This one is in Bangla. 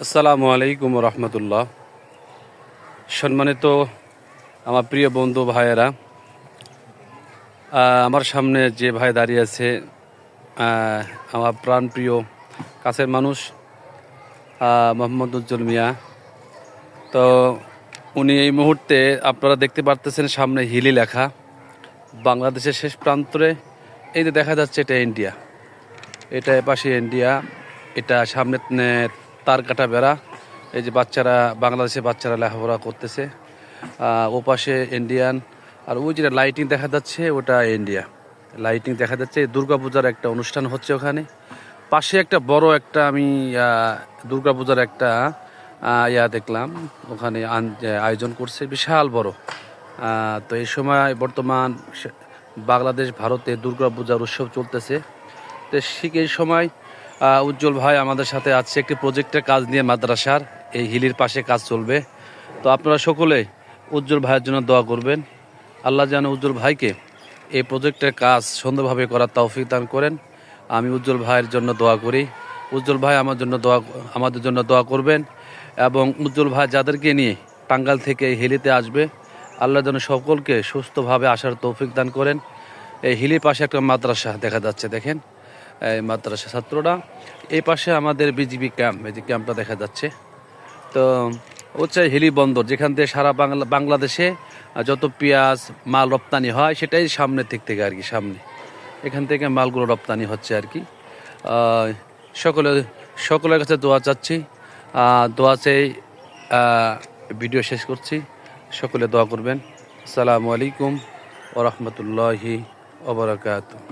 আসসালামু আলাইকুম রহমতুল্লাহ। সম্মানিত আমার প্রিয় বন্ধু ভাইয়েরা, আমার সামনে যে ভাই দাঁড়িয়ে আছে আমার প্রাণপ্রিয় কাছের মানুষ মোহাম্মদ উজ্জ্বল মিয়া। তো উনি এই মুহূর্তে আপনারা দেখতে পারতেছেন সামনে হিলি লেখা, বাংলাদেশের শেষ প্রান্তরে। এই যে দেখা যাচ্ছে এটা ইন্ডিয়া, এটা এপাশে ইন্ডিয়া, এটা সামনে তার কাটা বেড়া। এই যে বাচ্চারা, বাংলাদেশের বাচ্চারা লেখাপড়া করতেছে, ও পাশে ইন্ডিয়ান। আর ওই যেটা লাইটিং দেখা যাচ্ছে ওটা ইন্ডিয়া লাইটিং দেখা যাচ্ছে। দুর্গাপূজার একটা অনুষ্ঠান হচ্ছে ওখানে। পাশে একটা বড় একটা আমি দুর্গাপূজার একটা দেখলাম, ওখানে আয়োজন করছে বিশাল বড়। তো এই সময় বর্তমান বাংলাদেশ ভারতে দুর্গাপূজার উৎসব চলতেছে। তো ঠিক এই সময় উজ্জ্বল ভাই আমাদের সাথে আছে একটি প্রজেক্টের কাজ নিয়ে, মাদ্রাসার এই হিলির পাশে কাজ চলবে। তো আপনারা সকলে উজ্জ্বল ভাইয়ের জন্য দোয়া করবেন। আল্লাহ যেন উজ্জ্বল ভাইকে এই প্রজেক্টের কাজ সুন্দরভাবে করার তৌফিক দান করেন। আমি উজ্জ্বল ভাইয়ের জন্য দোয়া করি। উজ্জ্বল ভাই আমাদের জন্য দোয়া করবেন। এবং উজ্জ্বল ভাই যাদেরকে নিয়ে টাঙ্গাইল থেকে এই হিলিতে আসবে, আল্লাহ যেন সকলকে সুস্থভাবে আসার তৌফিক দান করেন। এই হিলির পাশে একটা মাদ্রাসা দেখা যাচ্ছে, দেখেন এই মাদ্রাসা ছাত্ররা। এই পাশে আমাদের বিজিবি ক্যাম্প, এই যে ক্যাম্পটা দেখা যাচ্ছে। তো হচ্ছে হিলি বন্দর, যেখান থেকে সারা বাংলাদেশে যত পেঁয়াজ মাল রপ্তানি হয় সেটাই সামনে থেকে আর কি, সামনে এখান থেকে মালগুলো রপ্তানি হচ্ছে আর কি। সকলের কাছে দোয়া চাচ্ছি, দোয়া চেয়ে ভিডিও শেষ করছি। সকলে দোয়া করবেন। আসসালামু আলাইকুম ওয়া রাহমাতুল্লাহি ওয়া বারাকাতুহু।